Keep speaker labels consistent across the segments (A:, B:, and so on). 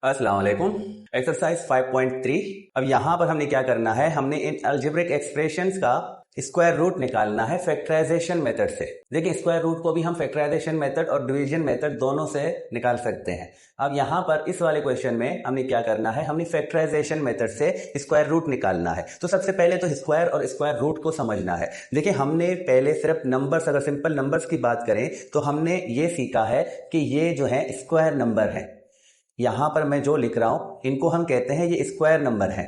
A: अस्सलाम वालेकुम। एक्सरसाइज 5.3। अब यहाँ पर हमने क्या करना है, हमने इन अलजेब्रिक एक्सप्रेशंस का स्क्वायर रूट निकालना है फैक्टराइजेशन मेथड से। देखिए, स्क्वायर रूट को भी हम फैक्टराइजेशन मेथड और डिवीजन मेथड दोनों से निकाल सकते हैं। अब यहाँ पर इस वाले क्वेश्चन में हमने क्या करना है, हमने फैक्टराइजेशन मेथड से स्क्वायर रूट निकालना है। तो सबसे पहले तो स्क्वायर और स्क्वायर रूट को समझना है। देखिए, हमने पहले सिर्फ नंबर्स, अगर सिंपल नंबर्स की बात करें तो हमने ये सीखा है कि ये जो है स्क्वायर नंबर है। यहां पर मैं जो लिख रहा हूं इनको हम कहते हैं ये स्क्वायर नंबर है।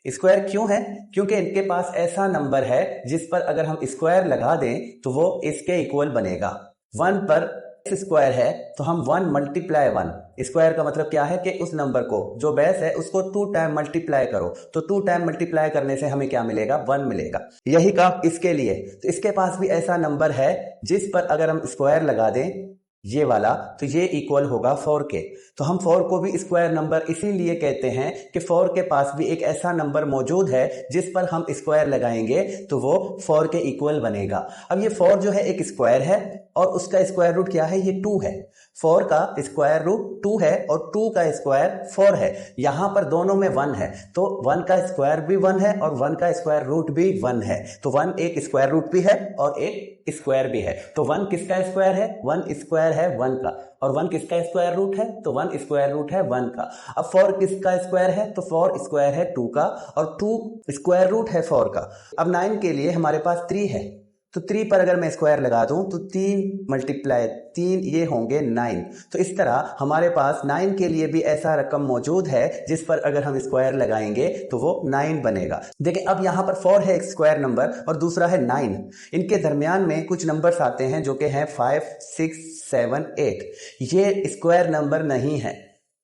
A: स्क्वायर क्यों है? क्योंकि इनके पास ऐसा नंबर है जिस पर अगर हम स्क्वायर लगा दें तो वो इसके इक्वल बनेगा। 1 पर स्क्वायर है तो हम 1 मल्टीप्लाई 1, स्क्वायर का मतलब क्या है कि उस नंबर को जो बेस है उसको 2 टाइम मल्टीप्लाई करो, तो 2 टाइम मल्टीप्लाई करने से हमें क्या मिलेगा, 1 मिलेगा। यही काम इसके लिए, तो इसके पास भी ऐसा नंबर है जिस पर अगर हम स्क्वायर लगा दें ये वाला, तो ये इक्वल होगा 4 के। तो हम 4 को भी स्क्वायर नंबर इसीलिए कहते हैं कि 4 के पास भी एक ऐसा नंबर मौजूद है जिस पर हम स्क्वायर लगाएंगे तो वो 4 के इक्वल बनेगा। अब ये 4 जो है एक स्क्वायर है और उसका स्क्वायर रूट क्या है, ये 2 है। 4 का स्क्वायर रूट 2 है और 2 का स्क्वायर 4 है। यहां पर दोनों में 1 है, तो 1 का स्क्वायर भी 1 है और 1 का स्क्वायर रूट भी 1 है। तो 1 एक स्क्वायर रूट भी है और एक स्क्वायर भी है। तो 1 किसका स्क्वायर है, 1 स्क्वायर है 1 का, और 1 किसका स्क्वायर रूट है, तो 1 स्क्वायर रूट है 1 का। अब 4 किसका स्क्वायर है, तो 4 स्क्वायर है 2 का और 2 स्क्वायर रूट है 4 का। अब 9 के लिए हमारे पास 3 है, तो 3 पर अगर मैं स्क्वायर लगा दूं तो 3 मल्टीप्लाई 3 ये होंगे 9। तो इस तरह हमारे पास 9 के लिए भी ऐसा रकम मौजूद है जिस पर अगर हम स्क्वायर लगाएंगे तो वो 9 बनेगा। देखिए, अब यहां पर 4 है एक स्क्वायर नंबर और दूसरा है 9। इनके दरमियान में कुछ नंबर्स आते हैं जो कि हैं 5, 6, 7, 8। ये स्क्वायर नंबर नहीं है।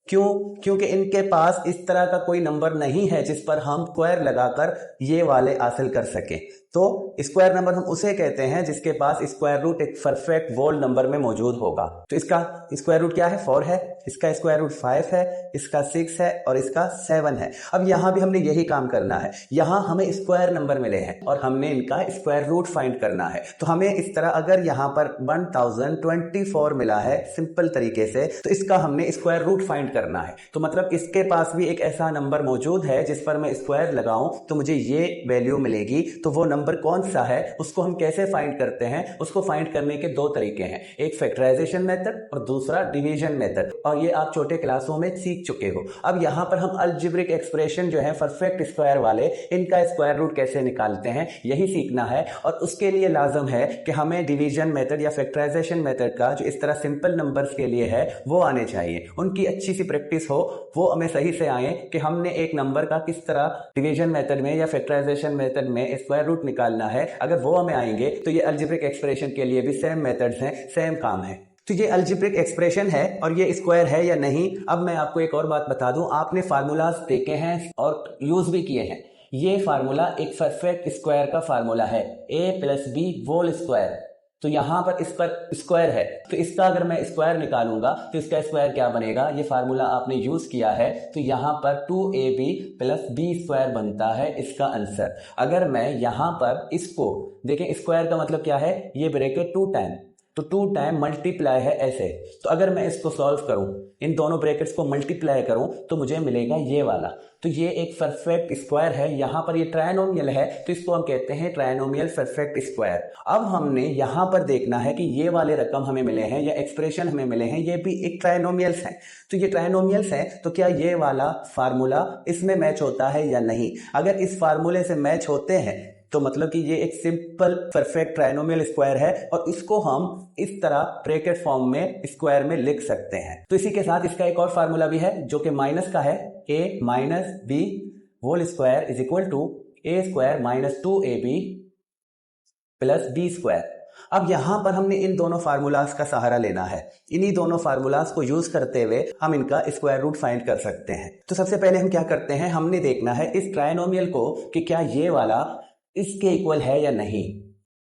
A: क्यों? क्योंकि इनके पास इस तरह का कोई नंबर नहीं है जिस पर हम स्क्वायर लगाकर ये वाले हासिल कर सकें। तो स्क्वायर नंबर हम उसे कहते हैं जिसके पास स्क्वायर रूट एक परफेक्ट वोल नंबर में मौजूद होगा। तो इसका स्क्वायर रूट क्या है, 4 है, इसका स्क्वायर रूट 5 है, इसका 6 है और इसका 7 है। अब यहां भी हमने यही काम करना है। यहां हमें स्क्वायर नंबर मिले हैं और हमने इनका स्क्वायर रूट फाइंड करना है। तो हमें इस तरह अगर यहां पर 1024 मिला है सिंपल तरीके से, तो इसका हमने स्क्वायर रूट फाइंड करना है। तो मतलब इसके पास भी एक ऐसा नंबर मौजूद है जिस पर मैं स्क्वायर लगाऊं तो मुझे ये वैल्यू मिलेगी। तो वो नंबर कौन सा है, उसको हम कैसे फाइंड करते हैं? उसको फाइंड करने के 2 तरीके हैं, एक फैक्टराइजेशन मेथड और दूसरा डिवीजन मेथड, और ये आप छोटे क्लासों में सीख चुके हो। अब यहां पर हम अलजेब्रिक एक्सप्रेशन जो है परफेक्ट स्क्वायर वाले, इनका स्क्वायर रूट कैसे निकालते हैं यही सीखना है। और उसके लिए लाजम है कि हमें डिवीजन मेथड या फैक्टराइजेशन मेथड का जो इस तरह सिंपल नंबर्स के लिए है वो आने चाहिए। उनकी अच्छी सी प्रैक्टिस हो, वो हमें सही से आए कि हमने एक नंबर का किस तरह डिवीजन मेथड में या फैक्टराइजेशन मेथड में स्क्वायर रूट निकालना है। अगर वो हमें आएंगे तो ये अलजेब्रिक एक्सप्रेशन के लिए भी सेम मेथड्स हैं, सेम काम है। तो ये अलजेब्रिक एक्सप्रेशन है और ये स्क्वायर है या नहीं। अब मैं आपको एक और बात बता दूं, आपने फार्मूलाज देखे हैं और यूज भी किए हैं। ये फार्मूला एक परफेक्ट स्क्वायर का फार्मूला है, a+b होल स्क्वायर। तो यहां पर इस पर स्क्वायर है, तो इसका अगर मैं स्क्वायर निकालूंगा तो इसका स्क्वायर क्या बनेगा, ये फार्मूला आपने यूज किया है। तो यहां पर 2ab + b² बनता है इसका आंसर। अगर मैं यहां पर इसको देखें, स्क्वायर का मतलब क्या है, ये ब्रैकेट 2 टाइम, तो 2 टाइम मल्टीप्लाई है ऐसे। तो अगर मैं इसको सॉल्व करूं, इन दोनों ब्रैकेट्स को मल्टीप्लाई करूं तो मुझे मिलेगा ये वाला। तो ये एक परफेक्ट स्क्वायर है। यहां पर ये ट्रायनोमियल है तो इसको हम कहते हैं ट्रायनोमियल परफेक्ट स्क्वायर। अब हमने यहां पर देखना है कि ये वाले रकम हमें मिले हैं या एक्सप्रेशन हमें मिले हैं, ये भी एक ट्रायनोमियल्स हैं। तो ये ट्रायनोमियल्स हैं, तो क्या ये वाला फार्मूला इसमें मैच होता है या नहीं? अगर इस फार्मूले से मैच होते हैं तो मतलब कि ये एक सिंपल परफेक्ट ट्रायनोमियल स्क्वायर है और इसको हम इस तरह ब्रैकेट फॉर्म में स्क्वायर में लिख सकते हैं। तो इसी के साथ इसका एक और फार्मूला भी है जो कि माइनस का है, a - b whole square = a² - 2ab + b²। अब यहां पर हमने इन दोनों फार्मूलाज का सहारा लेना है। इन्हीं दोनों फार्मूलाज को यूज करते हुए हम इनका स्क्वायर रूट फाइंड कर सकते हैं। तो सबसे पहले हम क्या करते हैं, हमने देखना है इस ट्रायनोमियल को कि क्या ये वाला इसके इक्वल है या नहीं।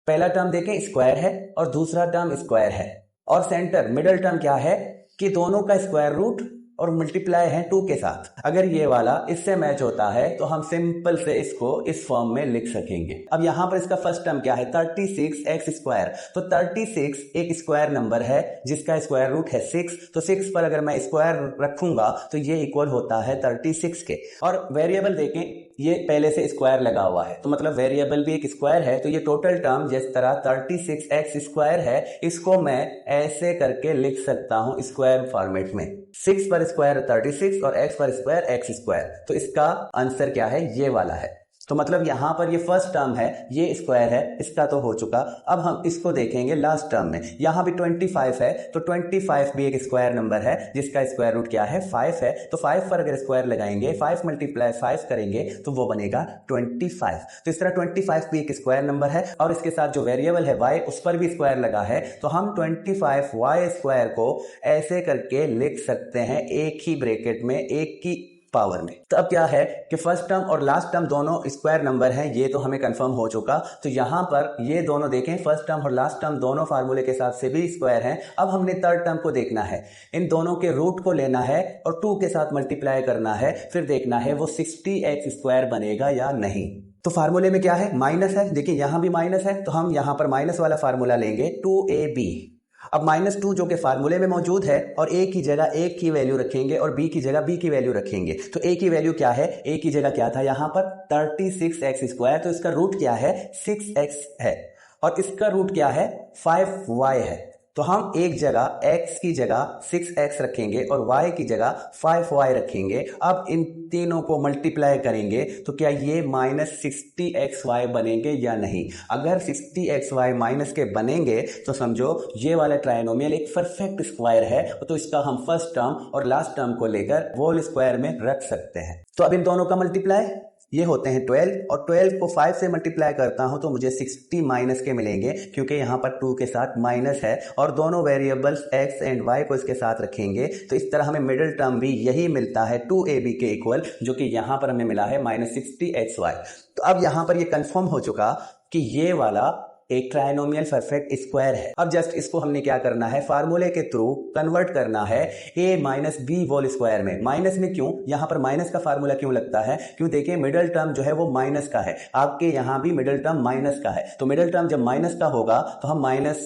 A: पहला टर्म देखें स्क्वायर है और दूसरा टर्म स्क्वायर है, और सेंटर मिडल टर्म क्या है कि दोनों का स्क्वायर रूट और मल्टीप्लाई है 2 के साथ। अगर ये वाला इससे मैच होता है तो हम सिंपल से इसको इस फॉर्म में लिख सकेंगे। अब यहां पर इसका फर्स्ट टर्म क्या है, 36x²। तो 36 एक स्क्वायर नंबर है जिसका स्क्वायर रूट है 6। तो 6 पर अगर मैं स्क्वायर रखूंगा तो ये इक्वल होता है 36 के। और वेरिएबल देखें, ये पहले से स्क्वायर लगा हुआ है तो मतलब वेरिएबल भी एक स्क्वायर है। तो ये टोटल टर्म जिस तरह 36x² है, इसको मैं ऐसे करके लिख सकता हूं स्क्वायर फॉर्मेट में। 6 पर स्क्वायर 36 और x पर स्क्वायर x²। तो इसका आंसर क्या है, ये वाला है। तो मतलब यहां पर ये फर्स्ट टर्म है, ये स्क्वायर है, इसका तो हो चुका। अब हम इसको देखेंगे लास्ट टर्म में। यहां भी 25 है तो 25 भी एक स्क्वायर नंबर है जिसका स्क्वायर रूट क्या है, 5 है। तो 5 पर अगर स्क्वायर लगाएंगे, 5 × 5 करेंगे तो वो बनेगा 25। तो इस तरह 25 भी एक स्क्वायर नंबर है और इसके साथ जो वेरिएबल है y, उस पर भी स्क्वायर लगा है। तो हम 25y² को ऐसे करके लिख सकते हैं एक ही ब्रैकेट में, एक की पावर में। तो अब क्या है कि फर्स्ट टर्म और लास्ट टर्म दोनों स्क्वायर नंबर हैं, ये तो हमें कंफर्म हो चुका। तो यहां पर ये दोनों देखें, फर्स्ट टर्म और लास्ट टर्म दोनों फार्मूले के हिसाब से भी स्क्वायर हैं। अब हमने थर्ड टर्म को देखना है, इन दोनों के रूट को लेना है और 2 के साथ मल्टीप्लाई करना है, फिर देखना है वो 60x² बनेगा या नहीं। तो फार्मूले में क्या है, माइनस है। देखिए यहां भी माइनस है तो हम यहां पर माइनस वाला फार्मूला लेंगे, 2ab। अब -2 जो कि फार्मूले में मौजूद है और a की जगह a की वैल्यू रखेंगे और b की जगह b की वैल्यू रखेंगे। तो a की वैल्यू क्या है, a की जगह क्या था यहां पर 36x²। तो इसका रूट क्या है, 6x है और इसका रूट क्या है, 5y है। तो हम एक जगह x की जगह 6x रखेंगे और y की जगह 5y रखेंगे। अब इन तीनों को मल्टीप्लाई करेंगे तो क्या ये -60xy बनेंगे या नहीं। अगर 60xy माइनस के बनेंगे तो समझो ये वाला ट्राइनोमियल एक परफेक्ट स्क्वायर है। तो इसका हम फर्स्ट टर्म और लास्ट टर्म को लेकर होल स्क्वायर में रख सकते हैं। तो अब इन दोनों का मल्टीप्लाई ये होते हैं 12 और 12 को 5 से मल्टीप्लाई करता हूं तो मुझे 60 माइनस के मिलेंगे क्योंकि यहां पर 2 के साथ माइनस है और दोनों वेरिएबल्स x एंड y को इसके साथ रखेंगे। तो इस तरह हमें मिडिल टर्म भी यही मिलता है 2ab के इक्वल, जो कि यहां पर हमें मिला है -60xy। तो अब यहां पर ये कंफर्म हो चुका कि ये वाला एक ट्राइनोमियल परफेक्ट स्क्वायर है। अब जस्ट इसको हमने क्या करना है, फार्मूले के थ्रू कन्वर्ट करना है a minus B whole square में। माइनस में क्यों, यहां पर माइनस का फार्मूला क्यों लगता है, क्यों देखिए मिडिल टर्म जो है वो माइनस का है, आपके यहां भी मिडिल टर्म माइनस का है। तो मिडिल टर्म जब माइनस का होगा तो हम माइनस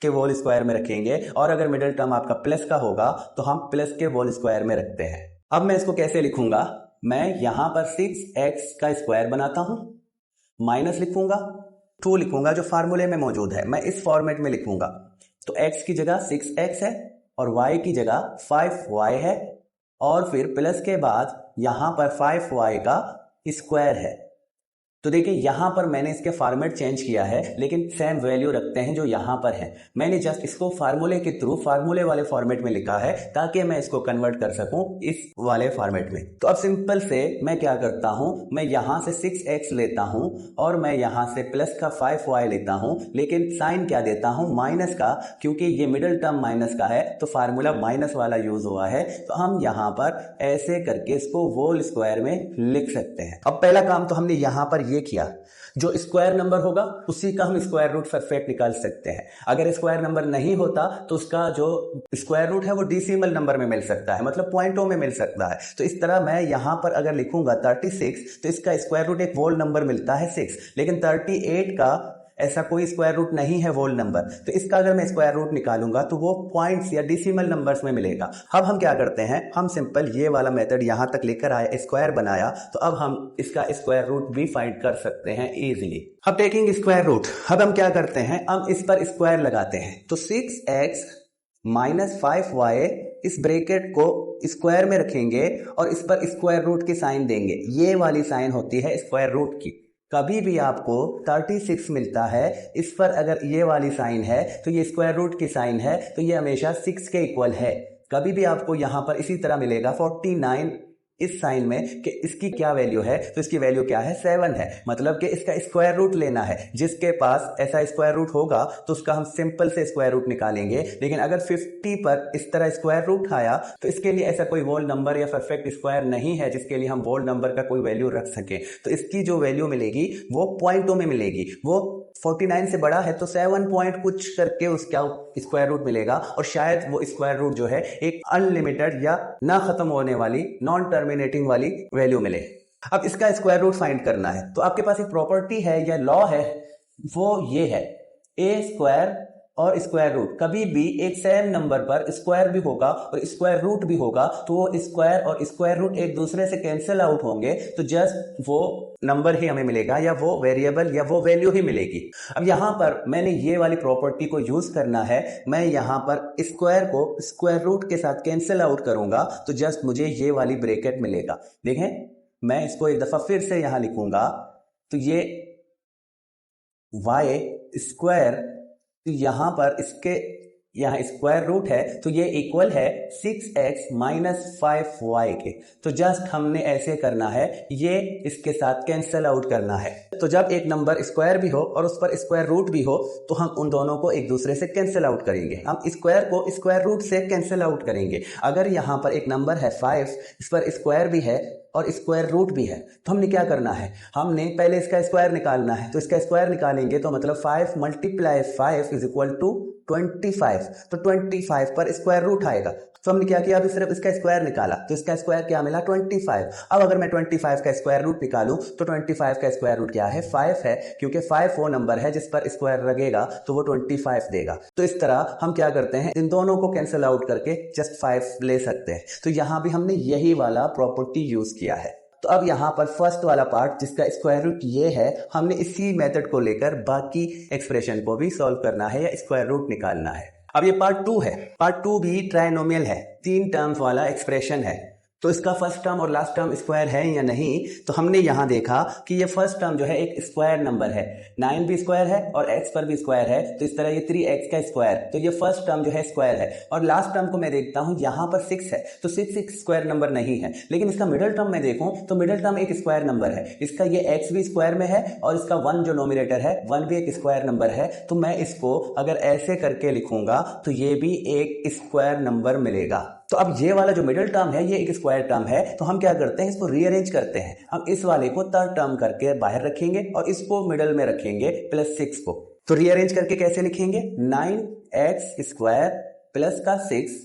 A: के होल स्क्वायर में रखेंगे और अगर मिडिल टर्म आपका प्लस का होगा तो हम प्लस के होल स्क्वायर में रखते हैं। अब मैं इसको कैसे लिखूंगा, मैं यहां पर 6x का स्क्वायर बनाता हूं, माइनस लिखूंगा, 2 लिखूंगा जो फार्मूले में मौजूद है, मैं इस फॉर्मेट में लिखूंगा। तो x की जगह 6x है और y की जगह 5y है और फिर प्लस के बाद यहां पर 5y का स्क्वायर है। तो देखिए यहां पर मैंने इसके फॉर्मेट चेंज किया है लेकिन सेम वैल्यू रखते हैं जो यहां पर है। मैंने जस्ट इसको फार्मूले के थ्रू फार्मूले वाले फॉर्मेट में लिखा है ताकि मैं इसको कन्वर्ट कर सकूं इस वाले फॉर्मेट में। तो अब सिंपल से मैं क्या करता हूं, मैं यहां से 6x लेता हूं और मैं यहां से प्लस का 5y लेता हूं, लेकिन साइन क्या देता हूं, माइनस का, क्योंकि ये मिडिल टर्म माइनस का है तो फार्मूला माइनस वाला यूज हुआ है। तो हम यहां पर ऐसे करके इसको होल स्क्वायर में लिख सकते हैं। अब पहला काम तो हमने यहां पर ये किया, जो स्क्वायर नंबर होगा उसी का हम स्क्वायर रूट परफेक्ट निकाल सकते हैं। अगर स्क्वायर नंबर नहीं होता तो उसका जो स्क्वायर रूट है वो डेसिमल नंबर में मिल सकता है, मतलब पॉइंटों में मिल सकता है। तो इस तरह मैं यहां पर अगर लिखूंगा 36 तो इसका स्क्वायर रूट एक होल नंबर मिलता है 6, लेकिन 38 का ऐसा कोई स्क्वायर रूट नहीं है होल नंबर। तो इसका अगर मैं स्क्वायर रूट निकालूंगा तो वो पॉइंट्स या डेसिमल नंबर्स में मिलेगा। अब हम क्या करते हैं, हम सिंपल ये वाला मेथड यहां तक लेकर आए, स्क्वायर बनाया, तो अब हम इसका स्क्वायर रूट भी फाइंड कर सकते हैं इजीली। अब टेकिंग स्क्वायर रूट, अब हम क्या करते हैं, अब इस पर स्क्वायर लगाते हैं। तो 6x माइनस 5y इस ब्रैकेट को स्क्वायर में रखेंगे और इस पर स्क्वायर रूट की साइन देंगे। ये वाली साइन होती है स्क्वायर रूट की। कभी भी आपको 36 मिलता है, इस पर अगर ये वाली साइन है तो ये स्क्वायर रूट की साइन है, तो ये हमेशा 6 के इक्वल है। कभी भी आपको यहां पर इसी तरह मिलेगा 49 इस साइन में कि इसकी क्या वैल्यू है, तो इसकी वैल्यू क्या है 7 है, मतलब कि इसका स्क्वायर रूट लेना है। जिसके पास ऐसा स्क्वायर रूट होगा तो उसका हम सिंपल से स्क्वायर रूट निकालेंगे, लेकिन अगर 50 पर इस तरह स्क्वायर रूट आया तो इसके लिए ऐसा कोई होल नंबर या परफेक्ट स्क्वायर नहीं है जिसके लिए हम होल नंबर का कोई वैल्यू रख सके। तो इसकी जो वैल्यू मिलेगी वो पॉइंटों में मिलेगी। वो 49 से बड़ा है तो 7 पॉइंट कुछ करके उसका स्क्वायर रूट मिलेगा, और शायद वो स्क्वायर रूट जो है एक अनलिमिटेड या ना खत्म होने वाली नॉन टर्मिनेटिंग वाली वैल्यू मिले। अब इसका स्क्वायर रूट फाइंड करना है तो आपके पास एक प्रॉपर्टी है या लॉ है, वो ये है ए स्क्वायर और स्क्वायर रूट कभी भी एक सेम नंबर पर स्क्वायर भी होगा और स्क्वायर रूट भी होगा तो वो स्क्वायर और स्क्वायर रूट एक दूसरे से कैंसिल आउट होंगे, तो जस्ट वो नंबर ही हमें मिलेगा या वो वेरिएबल या वो वैल्यू ही मिलेगी। अब यहां पर मैंने ये वाली प्रॉपर्टी को यूज करना है। मैं यहां पर स्क्वायर को स्क्वायर रूट के साथ कैंसिल आउट करूंगा तो जस्ट मुझे ये वाली ब्रैकेट मिलेगा। देखें, मैं इसको एक दफा फिर से यहां लिखूंगा तो ये वाई स्क्वायर, तो यहां पर इसके यहाँ स्क्वायर रूट है तो ये इक्वल है 6x माइनस 5y के। तो जस्ट हमने ऐसे करना है, ये इसके साथ कैंसिल आउट करना है। तो जब एक नंबर स्क्वायर भी हो और उस पर स्क्वायर रूट भी हो तो हम उन दोनों को एक दूसरे से कैंसिल आउट करेंगे। हम स्क्वायर को स्क्वायर रूट से कैंसिल आउट करेंगे। अगर यहाँ पर एक नंबर है 5, इस पर स्क्वायर भी है और स्क्वायर रूट भी है, तो हमने क्या करना है, हमने पहले इसका स्क्वायर निकालना है। तो इसका स्क्वायर निकालेंगे तो मतलब 5 मल्टीप्लाई 5 इज इक्वल टू 25। तो 25 पर स्क्वायर रूट आएगा। तो हमने क्या किया, अभी सिर्फ इसका स्क्वायर निकाला तो इसका स्क्वायर क्या मिला 25। अब अगर मैं 25 का स्क्वायर रूट निकालूं तो 25 का स्क्वायर रूट क्या है 5 है, क्योंकि 5 वो नंबर है जिस पर स्क्वायर लगेगा तो वो 25 देगा। तो इस तरह हम क्या करते हैं, इन दोनों को कैंसिल आउट करके जस्ट 5 ले सकते हैं। तो यहां भी हमने यही वाला प्रॉपर्टी यूज किया है। तो अब यहाँ पर फर्स्ट वाला पार्ट जिसका स्क्वायर रूट ये है, हमने इसी मेथड को लेकर बाकी एक्सप्रेशन को भी सॉल्व करना है या स्क्वायर रूट निकालना है। अब ये पार्ट 2 है। पार्ट 2 भी ट्राइनोमियल है, 3 टर्म्स वाला एक्सप्रेशन है। तो इसका फर्स्ट टर्म और लास्ट टर्म स्क्वायर है या नहीं, तो हमने यहां देखा कि ये फर्स्ट टर्म जो है एक स्क्वायर नंबर है, 9 भी स्क्वायर है और x पर भी स्क्वायर है, तो इस तरह ये 3x का स्क्वायर, तो ये फर्स्ट टर्म जो है स्क्वायर है। और लास्ट टर्म को मैं देखता हूं यहां पर 6 है, तो 6 एक स्क्वायर नंबर नहीं है। लेकिन इसका मिडिल टर्म मैं देखूं तो मिडिल टर्म एक स्क्वायर नंबर है, इसका ये x भी स्क्वायर में है और इसका 1 जो नोमिनेटर है 1 भी एक स्क्वायर नंबर है। तो मैं इसको अगर ऐसे करके लिखूंगा तो ये भी एक स्क्वायर नंबर मिलेगा। तो अब ये वाला जो मिडिल टर्म है ये एक स्क्वायर टर्म है, तो हम क्या करते हैं, इसको रीअरेंज करते हैं। हम इस वाले को थर्ड टर्म करके बाहर रखेंगे और इसको मिडिल में रखेंगे प्लस 6 को। तो रीअरेंज करके कैसे लिखेंगे, 9x स्क्वायर प्लस का 6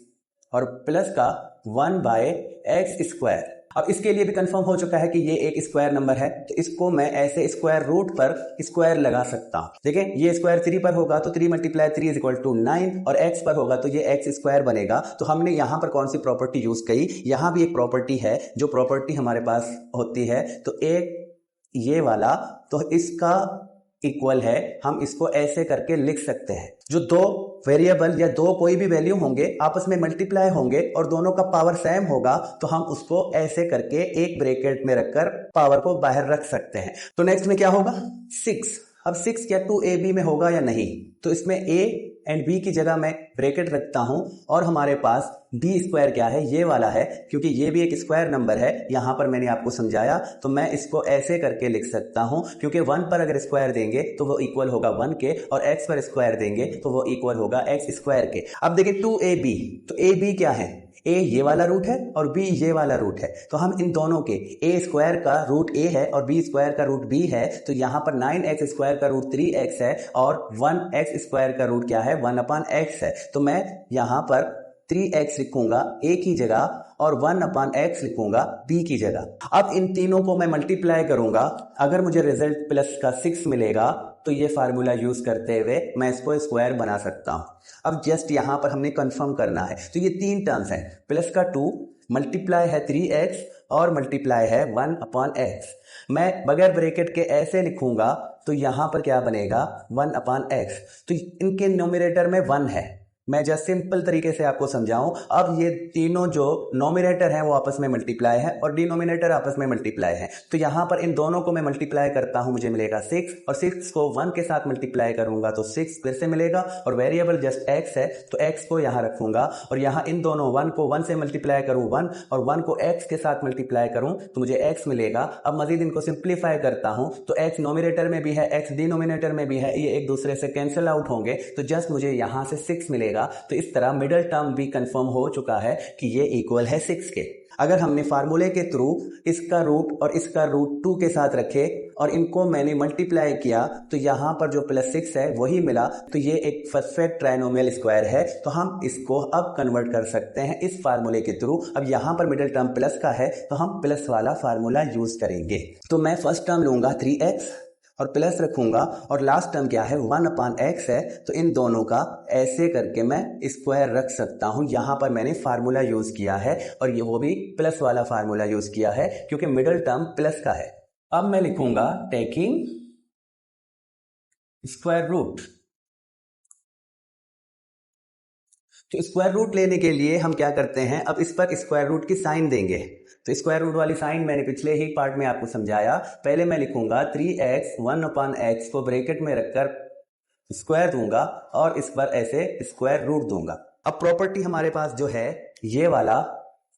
A: और प्लस का 1 बाय x स्क्वायर। अब इसके लिए भी कंफर्म हो चुका है कि ये एक स्क्वायर नंबर है, तो इसको मैं ऐसे स्क्वायर रूट पर स्क्वायर लगा सकता हूं। देखें, ये स्क्वायर 3 पर होगा तो 3 मल्टीप्लाई 3 इज इक्वल टू 9 और x पर होगा तो ये x स्क्वायर बनेगा। तो हमने यहां पर कौन सी प्रॉपर्टी यूज की, यहां भी एक प्रॉपर्टी है जो प्रॉपर्टी हमारे पास होती है, तो एक ये वाला, तो इसका इक्वल है, हम इसको ऐसे करके लिख सकते हैं। जो दो वेरिएबल या दो कोई भी वैल्यू होंगे आपस में मल्टीप्लाई होंगे और दोनों का पावर सेम होगा तो हम उसको ऐसे करके एक ब्रैकेट में रखकर पावर को बाहर रख सकते हैं। तो नेक्स्ट में क्या होगा, 6। अब 6 क्या 2ab में होगा या नहीं, तो इसमें a एंड b की जगह मैं ब्रैकेट रखता हूं और हमारे पास b स्क्वायर क्या है, ये वाला है, क्योंकि ये भी एक स्क्वायर नंबर है। यहां पर मैंने आपको समझाया, तो मैं इसको ऐसे करके लिख सकता हूं, क्योंकि 1 पर अगर स्क्वायर देंगे तो वो इक्वल होगा 1 के, और x पर स्क्वायर देंगे तो वो इक्वल होगा x स्क्वायर के। अब देखिए 2ab, तो ab क्या है, a ये वाला रूट है और b ये वाला रूट है, तो हम इन दोनों के a स्क्वायर का रूट a है और b स्क्वायर का रूट b है, तो यहाँ पर 9x स्क्वायर का रूट 3x है और 1x स्क्वायर का रूट क्या है 1/x है। तो मैं यहाँ पर 3x लिखूंगा a की जगह और 1/x लिखूंगा b की जगह। अब इन तीनों को मैं मल्टीप्लाई करूंगा, अगर मुझे रिजल्ट प्लस का 6 मिलेगा तो ये फार्मूला यूज करते हुए मैं इसको स्क्वायर बना सकता हूं। अब जस्ट यहां पर हमने कंफर्म करना है, तो ये 3 टर्म्स हैं, प्लस का 2 मल्टीप्लाई है 3x और मल्टीप्लाई है 1/x। मैं बगैर ब्रैकेट के ऐसे लिखूंगा तो यहां पर क्या बनेगा 1/x। तो इनके न्यूमरेटर में 1 है मैं जस्ट सिंपल तरीके से आपको समझाऊं, अब ये तीनों जो नोमिनेटर हैं वो आपस में मल्टीप्लाई है और डिनोमिनेटर आपस में मल्टीप्लाई है। तो यहां पर इन दोनों को मैं मल्टीप्लाई करता हूं, मुझे मिलेगा 6 और 6 को 1 के साथ मल्टीप्लाई करूंगा तो 6 फिर से मिलेगा और वेरिएबल जस्ट x है तो x को यहां रखूंगा और यहां इन दोनों 1 को 1 से मल्टीप्लाई करूं 1 और 1 को x के साथ मल्टीप्लाई करूं तो मुझे x मिलेगा। अब मजीद इनको सिंप्लीफाई करता हूं तो x नोमिनेटर में भी है, x डिनोमिनेटर में भी है, ये एक दूसरे से कैंसिल आउट होंगे तो जस्ट मुझे यहां से 6 मिलेगा। तो इस तरह मिडिल टर्म भी कंफर्म हो चुका है कि ये इक्वल है 6 के। अगर हमने फार्मूले के थ्रू इसका रूट और इसका रूट 2 के साथ रखे और इनको मैंने मल्टीप्लाई किया तो यहां पर जो +6 है वही मिला, तो ये एक परफेक्ट ट्राइनोमियल स्क्वायर है। तो हम इसको अब कन्वर्ट कर सकते हैं इस फार्मूले के थ्रू। अब यहां पर मिडिल टर्म प्लस का है तो हम प्लस वाला फार्मूला यूज करेंगे। तो मैं फर्स्ट टर्म लूंगा 3x और प्लस रखूंगा और लास्ट टर्म क्या है 1/x है, तो इन दोनों का ऐसे करके मैं स्क्वायर रख सकता हूं। यहां पर मैंने फार्मूला यूज किया है और ये वो भी प्लस वाला फार्मूला यूज किया है क्योंकि मिडिल टर्म प्लस का है। अब मैं लिखूंगा टेकिंग स्क्वायर रूट। तो स्क्वायर रूट लेने के लिए हम क्या करते हैं, अब इस पर स्क्वायर रूट की साइन देंगे। तो स्क्वायर रूट वाली साइन मैंने पिछले ही पार्ट में आपको समझाया। पहले मैं लिखूंगा 3x 1/x को ब्रैकेट में रखकर स्क्वायर दूंगा और इस पर ऐसे स्क्वायर रूट दूंगा। अब प्रॉपर्टी हमारे पास जो है ये वाला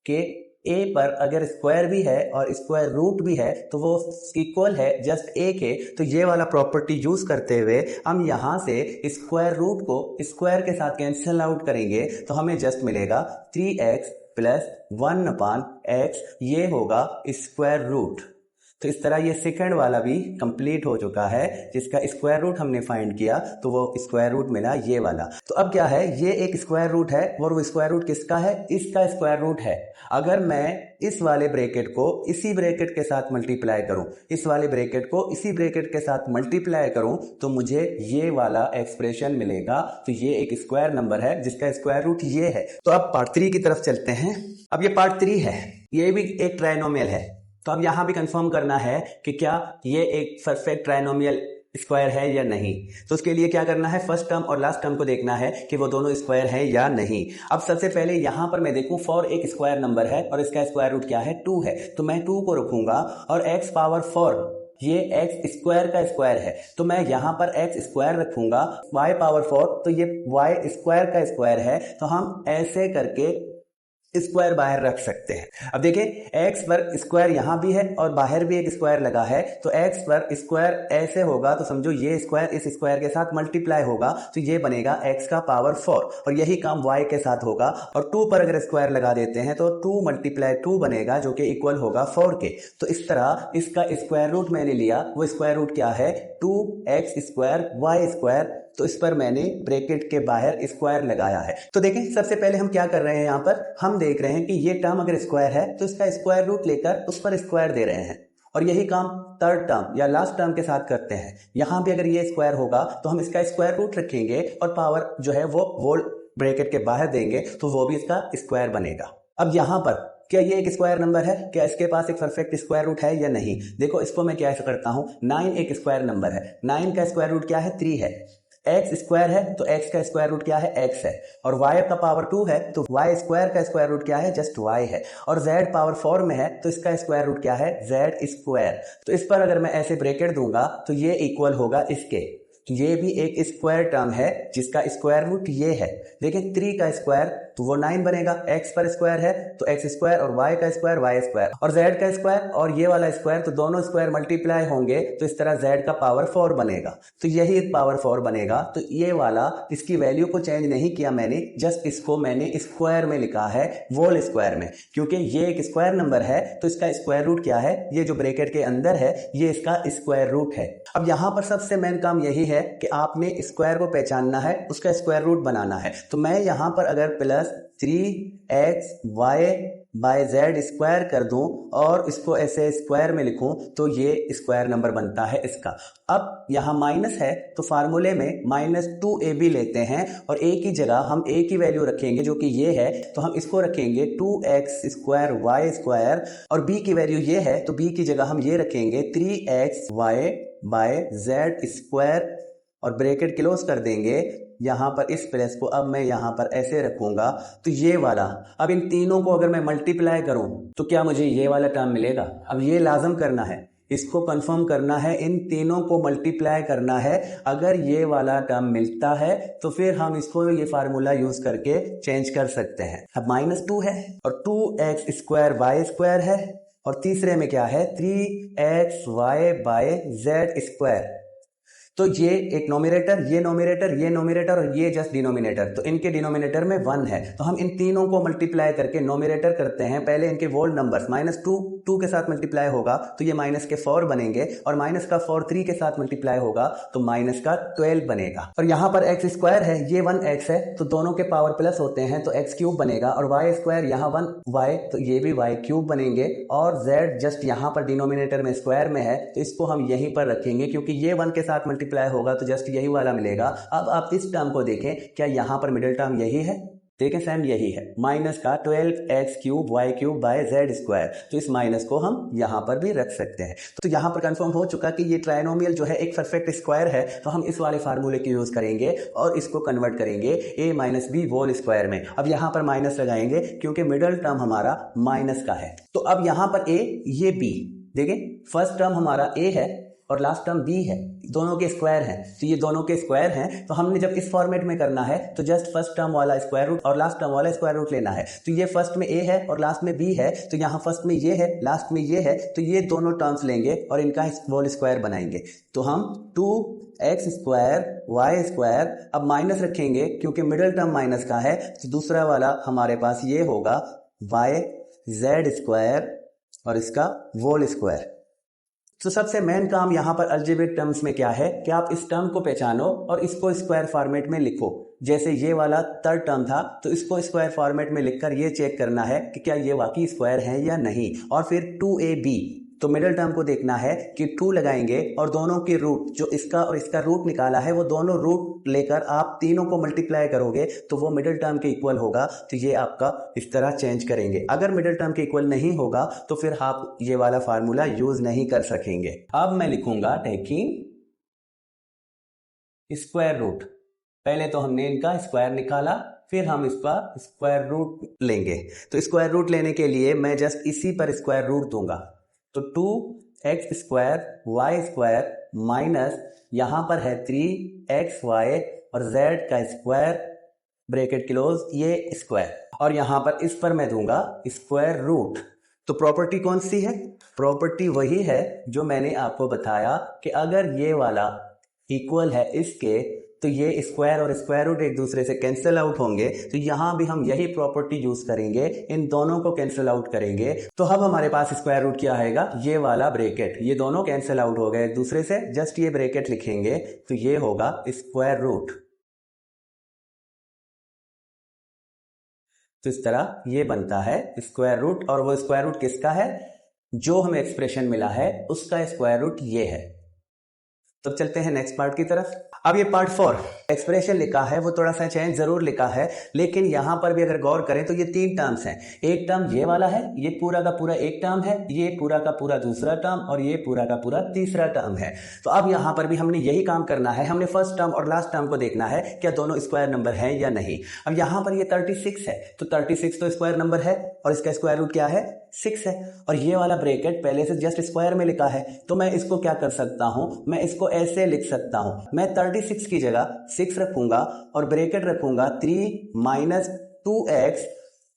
A: कि a पर अगर स्क्वायर भी है और स्क्वायर रूट भी है तो वो इक्वल है जस्ट a के। तो ये वाला प्रॉपर्टी यूज करते हुए हम यहां से स्क्वायर रूट को स्क्वायर के साथ कैंसिल आउट करेंगे तो हमें जस्ट मिलेगा 3x + 1/x, ये होगा स्क्वायर रूट। तो इस तरह ये सेकंड वाला भी कंप्लीट हो चुका है जिसका स्क्वायर रूट हमने फाइंड किया तो वो स्क्वायर रूट मिला ये वाला। तो अब क्या है, ये एक स्क्वायर रूट है और वो स्क्वायर रूट किसका है, इसका स्क्वायर रूट है। अगर मैं इस वाले ब्रैकेट को इसी ब्रैकेट के साथ मल्टीप्लाई करूं, इस वाले ब्रैकेट को इसी ब्रैकेट के साथ मल्टीप्लाई करूं तो मुझे ये वाला एक्सप्रेशन मिलेगा। तो ये एक स्क्वायर नंबर है जिसका स्क्वायर रूट ये है। तो अब पार्ट 3 की तरफ चलते हैं। अब ये पार्ट 3 है, ये भी एक ट्राइनोमियल है। तो अब यहां भी कंफर्म करना है कि क्या ये एक परफेक्ट ट्राइनोमियल स्क्वायर है या नहीं। तो उसके लिए क्या करना है, फर्स्ट टर्म और लास्ट टर्म को देखना है कि वो दोनों स्क्वायर है या नहीं। अब सबसे पहले यहां पर मैं देखूं 4 एक स्क्वायर नंबर है और इसका स्क्वायर रूट क्या है 2 है, तो मैं 2 को रखूंगा और x पावर 4 ये x स्क्वायर का स्क्वायर है तो मैं यहां पर x स्क्वायर रखूंगा। y पावर 4 तो ये y स्क्वायर का स्क्वायर है तो हम ऐसे करके स्क्वायर बाहर रख सकते हैं। अब देखिए x पर स्क्वायर यहां भी है और बाहर भी एक स्क्वायर लगा है तो x पर स्क्वायर ऐसे होगा तो समझो ये स्क्वायर इस स्क्वायर के साथ मल्टीप्लाई होगा तो ये बनेगा x का पावर 4 और यही काम y के साथ होगा। और 2 पर अगर स्क्वायर लगा देते हैं तो 2 × 2 बनेगा जो कि इक्वल होगा 4 के। तो इस तरह इसका स्क्वायर रूट मैंने लिया, वो स्क्वायर रूट क्या है 2x² y²। तो इस पर मैंने ब्रैकेट के बाहर स्क्वायर लगाया है। तो देखें सबसे पहले हम क्या कर रहे हैं, यहां पर हम देख रहे हैं कि ये टर्म अगर स्क्वायर है तो इसका स्क्वायर रूट लेकर उस पर स्क्वायर दे रहे हैं और यही काम थर्ड टर्म या लास्ट टर्म के साथ करते हैं। यहां भी अगर ये स्क्वायर होगा तो हम इसका स्क्वायर रूट रखेंगे और पावर जो है वो होल ब्रैकेट के बाहर देंगे तो वो भी इसका स्क्वायर बनेगा। अब यहां पर क्या ये एक स्क्वायर नंबर है, क्या इसके पास एक परफेक्ट स्क्वायर रूट है या नहीं। देखो इसको मैं क्या करता हूं, 9 एक स्क्वायर नंबर है, 9 का स्क्वायर रूट क्या है 3 है, x स्क्वायर है तो x का स्क्वायर रूट क्या है x है और y का पावर 2 है तो y स्क्वायर का स्क्वायर रूट क्या है जस्ट y है और z पावर 4 में है तो इसका स्क्वायर रूट क्या है z स्क्वायर। तो इस पर अगर मैं ऐसे ब्रैकेट दूंगा तो ये इक्वल होगा इसके। तो ये भी एक स्क्वायर टर्म है जिसका स्क्वायर रूट ये है। देखें 3 का स्क्वायर तो वो 9 बनेगा, x पर स्क्वायर है तो x स्क्वायर और y का स्क्वायर y स्क्वायर और z का स्क्वायर और ये वाला स्क्वायर तो दोनों स्क्वायर मल्टीप्लाई होंगे तो इस तरह z का पावर 4 बनेगा। तो यही पावर 4 बनेगा। तो ये वाला इसकी वैल्यू को चेंज नहीं किया मैंने, जस्ट इसको मैंने स्क्वायर में लिखा है वोल स्क्वायर में, क्योंकि ये एक स्क्वायर नंबर है तो इसका स्क्वायर रूट क्या है, ये जो ब्रैकेट के अंदर है ये इसका स्क्वायर रूट है। अब यहां पर सबसे मेन काम यही है कि आपने स्क्वायर को पहचानना है, उसका स्क्वायर रूट बनाना है। तो मैं यहां पर अगर +3xy/z² कर दूं और इसको ऐसे स्क्वायर में लिखूं तो ये स्क्वायर नंबर बनता है इसका। अब यहां माइनस है तो फार्मूले में -2ab लेते हैं और a की जगह हम a की वैल्यू रखेंगे जो कि ये है तो हम इसको रखेंगे 2x² और b की वैल्यू ये है तो b की जगह हम ये रखेंगे 3xy/z² और ब्रैकेट क्लोज कर देंगे यहाँ पर इस प्लस को अब मैं यहाँ पर ऐसे रखूंगा, तो ये वाला, अब इन तीनों को अगर मैं मल्टीप्लाई करूं तो क्या मुझे ये वाला टर्म मिलेगा? अब ये लाजम करना है, इसको कंफर्म करना है, इन तीनों को मल्टीप्लाई करना है। अगर ये वाला टर्म मिलता है तो फिर हम इसको ये फार्मूला यूज करके चेंज कर सकते हैं। अब -2 है और 2x² y² है और तीसरे में क्या है 3xy/z²। तो ये एक नोमिनेटर, ये नोमिनेटर, ये नोमिनेटर और ये जस्ट डिनोमिनेटर, तो इनके डिनोमिनेटर में 1 है। तो हम इन तीनों को मल्टीप्लाई करके नोमिनेटर करते हैं। पहले इनके वोल नंबर्स -2 के साथ मल्टीप्लाई होगा तो ये -4 बनेंगे और -4 3 के साथ मल्टीप्लाई होगा तो -12 बनेगा। और यहाँ पर x² है, ये 1x है तो दोनों के पावर प्लस होते हैं तो x³ बनेगा और y², यहाँ 1y तो ये भी y³ बनेंगे और z जस्ट यहाँ पर डिनोमिनेटर में स्क्वायर में है तो इसको हम यहीं पर रखेंगे क्योंकि ये 1 के साथ मल्टीप्लाई होगा तो जस्ट यही वाला मिलेगा। अब आप इस टर्म को देखें, क्या यहाँ पर मिडिल टर्म यही है? देखें सेम यही है, -12x³ तो इस माइनस को हम यहाँ पर भी रख सकते हैं। तो यहाँ पर कंफर्म हो चुका कि ये ट्राइनोमियल जो है एक परफेक्ट स्क्वायर है, तो हम इस वाले फार्मूले की यूज करेंगे और इसको कन्वर्ट करेंगे a-b² में। अब यहाँ पर माइनस लगाएंगे क्योंकि मिडिल टर्म हमारा माइनस का है। तो अब यहाँ पर a, ये b, देखें फर्स्ट टर्म हमारा a है और लास्ट टर्म b है, दोनों के स्क्वायर हैं, तो ये दोनों के स्क्वायर हैं। तो हमने जब इस फॉर्मेट में करना है तो जस्ट फर्स्ट टर्म वाला स्क्वायर रूट और लास्ट टर्म वाला स्क्वायर रूट लेना है। तो ये फर्स्ट में a है और लास्ट में b है, तो यहाँ फर्स्ट में ये है, लास्ट में ये है, तो ये दोनों टर्म्स लेंगे और इनका होल स्क्वायर बनाएंगे। तो हम 2x² y² अब माइनस रखेंगे क्योंकि मिडिल टर्म माइनस का है, तो दूसरा वाला हमारे पास ये होगा yz² और इसका होल स्क्वायर। तो सबसे मेन काम यहाँ पर अलजेब्रिक टर्म्स में क्या है कि आप इस टर्म को पहचानो और इसको स्क्वायर फॉर्मेट में लिखो। जैसे ये वाला थर्ड टर्म था तो इसको स्क्वायर फॉर्मेट में लिखकर ये चेक करना है कि क्या ये वाकई स्क्वायर है या नहीं। और फिर 2ab, तो मिडिल टर्म को देखना है कि 2 लगाएंगे और दोनों के रूट, जो इसका और इसका रूट निकाला है वो दोनों रूट लेकर आप तीनों को मल्टीप्लाई करोगे तो वो मिडिल टर्म के इक्वल होगा। तो ये आपका इस तरह चेंज करेंगे। अगर मिडिल टर्म के इक्वल नहीं होगा तो फिर आप ये वाला फार्मूला यूज नहीं कर सकेंगे। अब मैं लिखूंगा टेकिंग स्क्वायर रूट। पहले तो हमने इनका स्क्वायर निकाला, फिर हम इसका स्क्वायर रूट लेंगे। तो स्क्वायर रूट लेने के लिए मैं जस्ट इसी पर स्क्वायर रूट दूंगा, तो 2x² y² माइनस यहाँ पर है 3xy और z का स्क्वायर ब्रैकेट क्लोज, ये स्क्वायर, और यहाँ पर इस पर मैं दूंगा स्क्वायर रूट। तो प्रॉपर्टी कौन सी है? प्रॉपर्टी वही है जो मैंने आपको बताया कि अगर ये वाला इक्वल है इसके तो ये स्क्वायर और स्क्वायर रूट एक दूसरे से कैंसिल आउट होंगे। तो यहाँ भी हम यही प्रॉपर्टी यूज करेंगे, इन दोनों को कैंसिल आउट करेंगे। तो अब हमारे पास स्क्वायर रूट क्या आएगा? ये वाला ब्रैकेट, ये दोनों कैंसिल आउट हो गए एक दूसरे से, जस्ट ये ब्रैकेट लिखेंगे तो ये होगा स्क्वायर रूट। तो इस तरह ये बनता है स्क्वायर रूट, और वो स्क्वायर रूट किसका है? जो हमें एक्सप्रेशन मिला है उसका स्क्वायर रूट ये है। तो चलते हैं नेक्स्ट पार्ट की तरफ। अब ये पार्ट 4 एक्सप्रेशन लिखा है, वो थोड़ा सा चेंज जरूर लिखा है, लेकिन यहां पर भी अगर गौर करें तो ये 3 टर्म्स हैं। एक टर्म ये वाला है, ये पूरा का पूरा एक टर्म है, ये पूरा का पूरा दूसरा टर्म और ये पूरा का पूरा तीसरा टर्म है। तो अब यहां पर भी हमने यही काम करना है, हमने फर्स्ट टर्म और लास्ट टर्म को देखना है क्या दोनों स्क्वायर नंबर है या नहीं। अब यहां पर ये 36 है, तो 36 तो स्क्वायर नंबर है और इसका स्क्वायर रूट क्या है? 6 है, और ये वाला ब्रैकेट पहले से जस्ट स्क्वायर में लिखा है। तो मैं इसको क्या कर सकता हूं? मैं इसको ऐसे लिख सकता हूं, मैं 36 की जगह 6 रखूंगा और ब्रैकेट रखूंगा 3 - 2x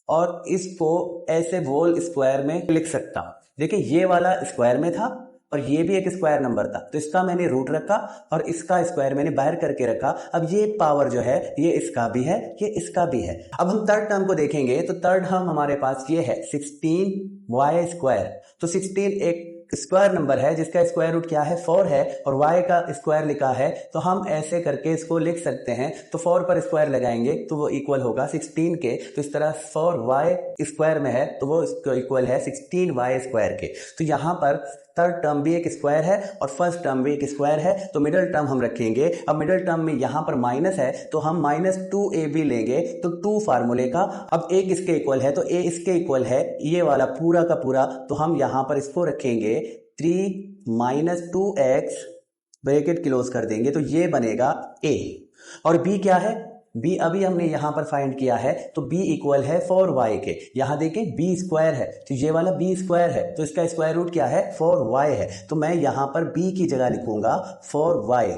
A: और इसको ऐसे होल स्क्वायर में लिख सकता हूं। देखिए ये वाला स्क्वायर में था और ये भी एक स्क्वायर नंबर था, तो इसका मैंने रूट रखा और इसका स्क्वायर मैंने बाहर करके रखा। अब ये पावर जो है ये इसका भी है, ये इसका भी है। अब हम थर्ड टर्म को देखेंगे तो थर्ड टर्म हमारे पास ये है 16y²। तो 16 एक स्क्वायर नंबर है जिसका स्क्वायर रूट क्या है? 4 है, और y का स्क्वायर लिखा है, तो हम ऐसे करके इसको लिख सकते हैं। तो 4 पर स्क्वायर लगाएंगे तो वो इक्वल होगा 16 के। तो इस तरह 4y स्क्वायर में है तो वो इक्वल है 16y² के। तो यहाँ पर थर्ड टर्म भी एक स्क्वायर है और फर्स्ट टर्म भी एक स्क्वायर है, तो मिडिल टर्म हम रखेंगे। अब मिडिल टर्म में यहाँ पर माइनस है तो हम -2ab लेंगे, तो 2 फार्मूले का। अब एक इसके इक्वल है तो a इसके इक्वल है, ये वाला पूरा का पूरा, तो हम यहाँ पर इसको रखेंगे 3 - 2x ब्रैकेट क्लोज कर देंगे तो ये बनेगा a। और b क्या है, b अभी हमने यहां पर फाइंड किया है, तो b इक्वल है 4y के। यहां देखें b स्क्वायर है, तो ये वाला b स्क्वायर है, तो इसका स्क्वायर रूट क्या है, 4y है। तो मैं यहां पर b की जगह लिखूंगा 4y,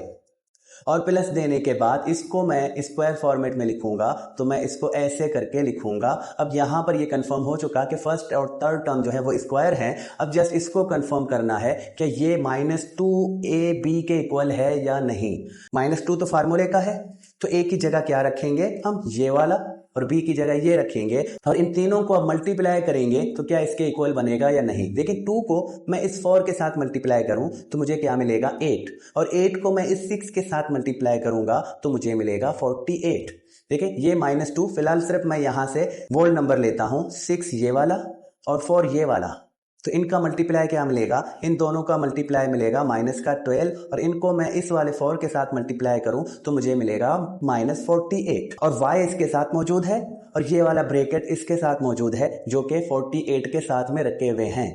A: और प्लस देने के बाद इसको मैं स्क्वायर फॉर्मेट में लिखूंगा, तो मैं इसको ऐसे करके लिखूंगा। अब यहां पर ये कंफर्म हो चुका कि फर्स्ट और थर्ड टर्म जो है वो स्क्वायर है। अब जस्ट इसको कंफर्म करना है कि ये -2ab के इक्वल है या नहीं। -2 तो फार्मूले का है, तो a की जगह क्या रखेंगे हम, ये वाला, और b की जगह ये रखेंगे, और इन तीनों को अब मल्टीप्लाई करेंगे तो क्या इसके इक्वल बनेगा या नहीं। देखिए 2 को मैं इस 4 के साथ मल्टीप्लाई करूं तो मुझे क्या मिलेगा 8, और 8 को मैं इस 6 के साथ मल्टीप्लाई करूंगा तो मुझे मिलेगा 48। देखिए ये -2, फिलहाल सिर्फ मैं यहां से वोल नंबर लेता हूं, 6 ये वाला और 4 ये वाला, तो इनका मल्टीप्लाई क्या मिलेगा, इन दोनों का मल्टीप्लाई मिलेगा -12, और इनको मैं इस वाले 4 के साथ मल्टीप्लाई करूं तो मुझे मिलेगा -48, और y इसके साथ मौजूद है, और ये वाला ब्रैकेट इसके साथ मौजूद है जो कि 48 के साथ में रखे हुए हैं।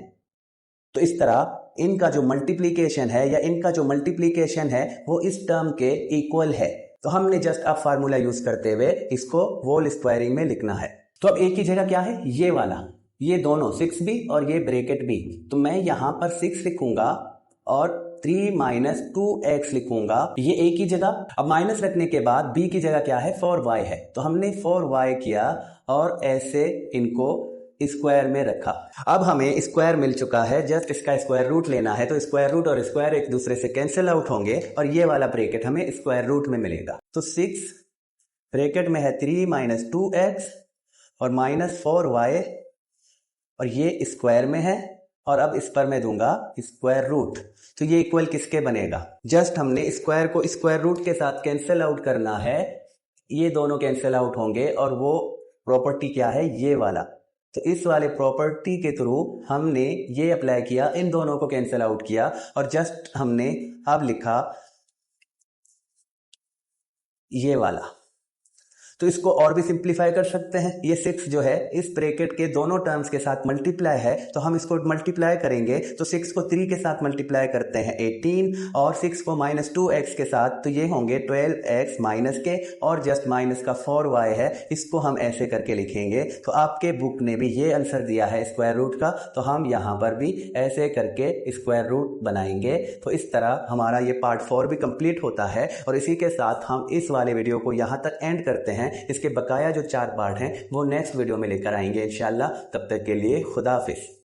A: तो इस तरह इनका जो मल्टीप्लीकेशन है, या इनका जो मल्टीप्लीकेशन है वो इस टर्म के इक्वल है। तो हमने जस्ट अब फार्मूला यूज करते हुए इसको वोल स्क्वायरिंग में लिखना है। तो अब एक ही जगह क्या है, ये वाला, ये दोनों 6b और ये ब्रैकेट b, तो मैं यहां पर 6 लिखूंगा और 3 - 2x लिखूंगा, ये एक ही जगह। अब माइनस रखने के बाद b की जगह क्या है, 4y है, तो हमने 4y किया और ऐसे इनको स्क्वायर में रखा। अब हमें स्क्वायर मिल चुका है, जस्ट इसका स्क्वायर रूट लेना है, तो स्क्वायर रूट और स्क्वायर एक दूसरे से कैंसिल आउट होंगे और ये वाला ब्रैकेट हमें स्क्वायर रूट में मिलेगा। तो 6 ब्रैकेट में है 3 - 2x और -4y, और ये स्क्वायर में है, और अब इस पर मैं दूंगा स्क्वायर रूट, तो ये इक्वल किसके बनेगा, जस्ट हमने स्क्वायर को स्क्वायर रूट के साथ कैंसिल आउट करना है, ये दोनों कैंसिल आउट होंगे, और वो प्रॉपर्टी क्या है, ये वाला। तो इस वाले प्रॉपर्टी के थ्रू हमने ये अप्लाई किया, इन दोनों को कैंसिल आउट किया, और जस्ट हमने अब लिखा ये वाला। तो इसको और भी सिंप्लीफाई कर सकते हैं, ये 6 जो है इस ब्रैकेट के दोनों टर्म्स के साथ मल्टीप्लाई है, तो हम इसको मल्टीप्लाई करेंगे, तो 6 को 3 के साथ मल्टीप्लाई करते हैं 18, और 6 को -2x के साथ, तो ये होंगे 12x माइनस के, और जस्ट माइनस का 4y है, इसको हम ऐसे करके लिखेंगे। तो आपके बुक ने भी ये आंसर दिया है स्क्वायर रूट का, तो हम यहाँ पर भी ऐसे करके स्क्वायर रूट बनाएंगे। तो इस तरह हमारा ये पार्ट 4 भी कंप्लीट होता है, और इसी के साथ हम इस वाले वीडियो को यहाँ तक एंड करते हैं। इसके बकाया जो 4 पार्ट हैं वो नेक्स्ट वीडियो में लेकर आएंगे इंशाल्लाह। तब तक के लिए खुदा हाफिज।